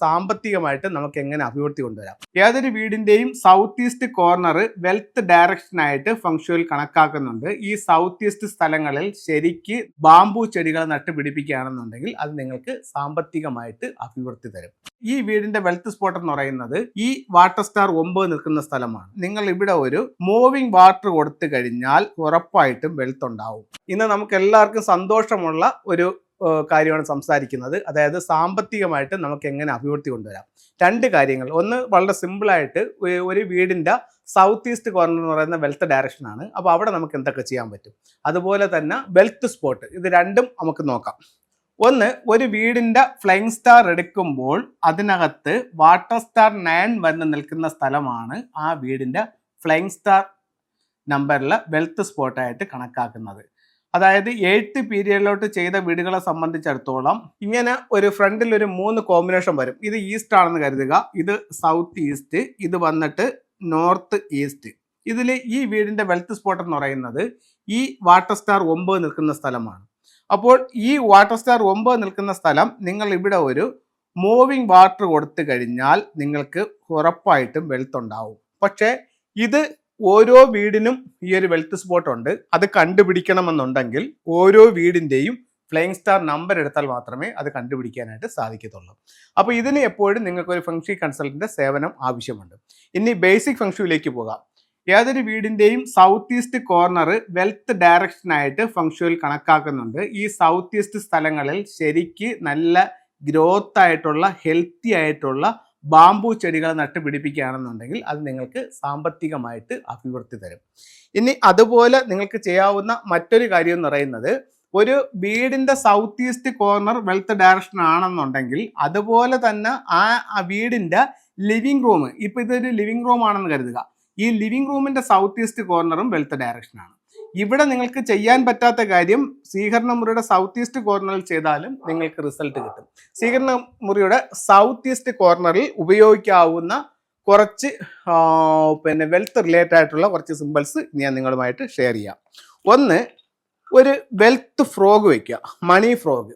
സാമ്പത്തികമായിട്ട് നമുക്ക് എങ്ങനെ അഭിവൃദ്ധി കൊണ്ടുവരാം. ഏതൊരു വീടിന്റെയും south east corner wealth direction ആയിട്ട് ഫംഗ്ഷനിൽ കണക്കാക്കുന്നുണ്ട്. ഈ സൗത്ത് ഈസ്റ്റ് സ്ഥലങ്ങളിൽ ശരിക്ക് ബാംബു ചെടികൾ നട്ടുപിടിപ്പിക്കുകയാണെന്നുണ്ടെങ്കിൽ അത് നിങ്ങൾക്ക് സാമ്പത്തികമായിട്ട് അഭിവൃദ്ധി തരും. ഈ വീടിന്റെ വെൽത്ത് സ്പോട്ട് എന്ന് പറയുന്നത് ഈ വാട്ടർ സ്റ്റാർ 9 നിൽക്കുന്ന സ്ഥലമാണ്. നിങ്ങൾ ഇവിടെ ഒരു മൂവിംഗ് വാട്ടർ കൊടുത്തു കഴിഞ്ഞാൽ ഉറപ്പായിട്ടും വെൽത്ത് ഉണ്ടാവും. ഇന്ന് നമുക്ക് എല്ലാവർക്കും സന്തോഷമുള്ള ഒരു കാര്യമാണ് സംസാരിക്കുന്നത്. അതായത് സാമ്പത്തികമായിട്ട് നമുക്ക് എങ്ങനെ അഭിവൃദ്ധി കൊണ്ടുവരാം. രണ്ട് കാര്യങ്ങൾ. ഒന്ന് വളരെ സിമ്പിളായിട്ട് ഒരു വീടിൻ്റെ സൗത്ത് ഈസ്റ്റ് കോർണർ എന്ന് പറയുന്ന വെൽത്ത് ഡയറക്ഷൻ ആണ്. അപ്പോൾ അവിടെ നമുക്ക് എന്തൊക്കെ ചെയ്യാൻ പറ്റും. അതുപോലെ തന്നെ വെൽത്ത് സ്പോട്ട്, ഇത് രണ്ടും നമുക്ക് നോക്കാം. ഒന്ന്, ഒരു വീടിൻ്റെ ഫ്ലൈയിങ് സ്റ്റാർ എടുക്കുമ്പോൾ അതിനകത്ത് വാട്ടർ സ്റ്റാർ 9 വന്ന് നിൽക്കുന്ന സ്ഥലമാണ് ആ വീടിൻ്റെ ഫ്ലൈയിങ് സ്റ്റാർ നമ്പറിലെ വെൽത്ത് സ്പോട്ടായിട്ട് കണക്കാക്കുന്നത്. അതായത് 8th പീരിയഡിലോട്ട് ചെയ്ത വീടുകളെ സംബന്ധിച്ചിടത്തോളം ഇങ്ങനെ ഒരു ഫ്രണ്ടിൽ ഒരു 3 കോമ്പിനേഷൻ വരും. ഇത് ഈസ്റ്റ് ആണെന്ന് കരുതുക, ഇത് സൗത്ത് ഈസ്റ്റ്, ഇത് വന്നിട്ട് നോർത്ത് ഈസ്റ്റ്. ഇതിൽ ഈ വീടിൻ്റെ വെൽത്ത് സ്പോട്ട് എന്ന് പറയുന്നത് ഈ വാട്ടർ സ്റ്റാർ 9 നിൽക്കുന്ന സ്ഥലമാണ്. അപ്പോൾ ഈ വാട്ടർ സ്റ്റാർ 9 നിൽക്കുന്ന സ്ഥലം നിങ്ങൾ ഇവിടെ ഒരു മൂവിങ് വാട്ടർ കൊടുത്തു കഴിഞ്ഞാൽ നിങ്ങൾക്ക് ഉറപ്പായിട്ടും വെൽത്ത് ഉണ്ടാവും. പക്ഷേ ഇത് ഓരോ വീടിനും ഈ ഒരു വെൽത്ത് സ്പോട്ട് ഉണ്ട്. അത് കണ്ടുപിടിക്കണമെന്നുണ്ടെങ്കിൽ ഓരോ വീടിൻ്റെയും ഫ്ലൈയിങ് സ്റ്റാർ നമ്പർ എടുത്താൽ മാത്രമേ അത് കണ്ടുപിടിക്കാനായിട്ട് സാധിക്കത്തുള്ളൂ. അപ്പോൾ ഇതിന് എപ്പോഴും നിങ്ങൾക്കൊരു ഫംഗ്ഷൻ കൺസൾട്ടൻ്റെ സേവനം ആവശ്യമുണ്ട്. ഇനി ബേസിക് ഫംഗ്ഷനിലേക്ക് പോകാം. ഏതൊരു വീടിൻ്റെയും സൗത്ത് ഈസ്റ്റ് കോർണർ വെൽത്ത് ഡയറക്ഷനായിട്ട് ഫംഗ്ഷനിൽ കണക്കാക്കുന്നുണ്ട്. ഈ സൗത്ത് ഈസ്റ്റ് സ്ഥലങ്ങളിൽ ശരിക്ക് നല്ല ഗ്രോത്ത് ആയിട്ടുള്ള ഹെൽത്തി ആയിട്ടുള്ള ബാംബു ചെടികൾ നട്ടുപിടിപ്പിക്കുകയാണെന്നുണ്ടെങ്കിൽ അത് നിങ്ങൾക്ക് സാമ്പത്തികമായിട്ട് അഭിവൃദ്ധി തരും. ഇനി അതുപോലെ നിങ്ങൾക്ക് ചെയ്യാവുന്ന മറ്റൊരു കാര്യം എന്ന് പറയുന്നത്, ഒരു വീടിൻ്റെ south east corner wealth direction ആണെന്നുണ്ടെങ്കിൽ അതുപോലെ തന്നെ ആ വീടിൻ്റെ ലിവിങ് റൂം, ഇപ്പം ഇതൊരു ലിവിങ് റൂം ആണെന്ന് കരുതുക, ഈ ലിവിങ് റൂമിൻ്റെ സൗത്ത് ഈസ്റ്റ് കോർണറും വെൽത്ത് ഡയറക്ഷനാണ്. ഇവിടെ നിങ്ങൾക്ക് ചെയ്യാൻ പറ്റാത്ത കാര്യം സ്വീകരണ മുറിയുടെ സൗത്ത് ഈസ്റ്റ് കോർണറിൽ ചെയ്താലും നിങ്ങൾക്ക് റിസൾട്ട് കിട്ടും. സ്വീകരണ മുറിയുടെ സൗത്ത് ഈസ്റ്റ് കോർണറിൽ ഉപയോഗിക്കാവുന്ന കുറച്ച് വെൽത്ത് റിലേറ്റഡ് ആയിട്ടുള്ള കുറച്ച് സിമ്പിൾസ് ഞാൻ നിങ്ങളുമായിട്ട് ഷെയർ ചെയ്യാം. ഒന്ന്, ഒരു വെൽത്ത് ഫ്രോഗ് വയ്ക്കുക, മണി ഫ്രോഗ്.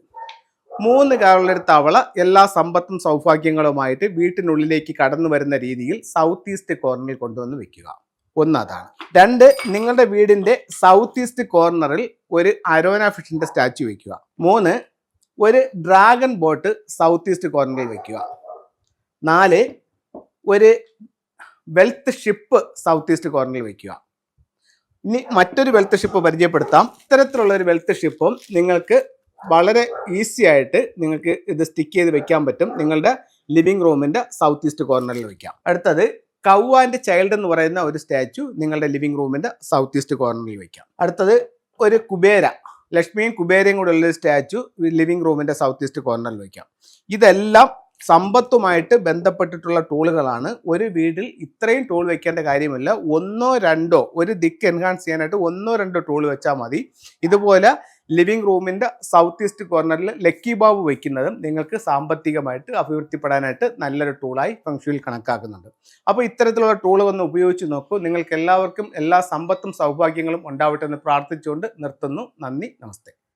3 കാലുള്ളൊരു തവള എല്ലാ സമ്പത്തും സൗഭാഗ്യങ്ങളുമായിട്ട് വീട്ടിനുള്ളിലേക്ക് കടന്നു വരുന്ന രീതിയിൽ സൗത്ത് ഈസ്റ്റ് കോർണറിൽ കൊണ്ടുവന്ന് വെക്കുക. ഒന്ന് അതാണ്. 2, നിങ്ങളുടെ വീടിൻ്റെ സൗത്ത് ഈസ്റ്റ് കോർണറിൽ ഒരു അരോന ഫിഷിൻ്റെ സ്റ്റാച്ചു വയ്ക്കുക. 3, ഒരു ഡ്രാഗൺ ബോട്ട് സൗത്ത് ഈസ്റ്റ് കോർണറിൽ വയ്ക്കുക. 4, ഒരു വെൽത്ത് ഷിപ്പ് സൗത്ത് ഈസ്റ്റ് കോർണറിൽ വയ്ക്കുക. ഇനി മറ്റൊരു വെൽത്ത് ഷിപ്പ് പരിചയപ്പെടുത്താം. ഇത്തരത്തിലുള്ള ഒരു വെൽത്ത് ഷിപ്പും നിങ്ങൾക്ക് വളരെ ഈസി ആയിട്ട് നിങ്ങൾക്ക് ഇത് സ്റ്റിക്ക് ചെയ്ത് വെക്കാൻ പറ്റും. നിങ്ങളുടെ ലിവിങ് റൂമിൻ്റെ സൗത്ത് ഈസ്റ്റ് കോർണറിൽ വയ്ക്കാം. അടുത്തത്, കൗ ആൻഡ് ചൈൽഡ് എന്ന് പറയുന്ന ഒരു സ്റ്റാച്ചു നിങ്ങളുടെ ലിവിങ് റൂമിൻ്റെ സൗത്ത് ഈസ്റ്റ് കോർണറിൽ വയ്ക്കാം. അടുത്തത്, ഒരു കുബേര, ലക്ഷ്മിയും കുബേരയും കൂടെ ഉള്ള സ്റ്റാച്ചു ലിവിങ് റൂമിൻ്റെ സൗത്ത് ഈസ്റ്റ് കോർണറിൽ വയ്ക്കാം. ഇതെല്ലാം സമ്പത്തുമായിട്ട് ബന്ധപ്പെട്ടിട്ടുള്ള ടൂളുകളാണ്. ഒരു വീട്ടിൽ ഇത്രയും ടൂൾ വെക്കേണ്ട കാര്യമില്ല. 1 2 ഒരു ദിക്ക് എൻഹാൻസ് ചെയ്യാനായിട്ട് 1 2 ടൂൾ വെച്ചാൽ മതി. ഇതുപോലെ ലിവിങ് റൂമിൻ്റെ സൗത്ത് ഈസ്റ്റ് കോർണറിൽ ലക്കി ബാബു വയ്ക്കുന്നതും നിങ്ങൾക്ക് സാമ്പത്തികമായിട്ട് അഭിവൃദ്ധിപ്പെടാനായിട്ട് നല്ലൊരു ടൂളായി ഫംഗ്ഷനിൽ കണക്കാക്കുന്നുണ്ട്. അപ്പോൾ ഇത്തരത്തിലുള്ള ടൂൾ ഒന്ന് ഉപയോഗിച്ച് നോക്കൂ. നിങ്ങൾക്ക് എല്ലാവർക്കും എല്ലാ സമ്പത്തും സൗഭാഗ്യങ്ങളും ഉണ്ടാവട്ടെ എന്ന് പ്രാർത്ഥിച്ചുകൊണ്ട് നിർത്തുന്നു. നന്ദി, നമസ്തേ.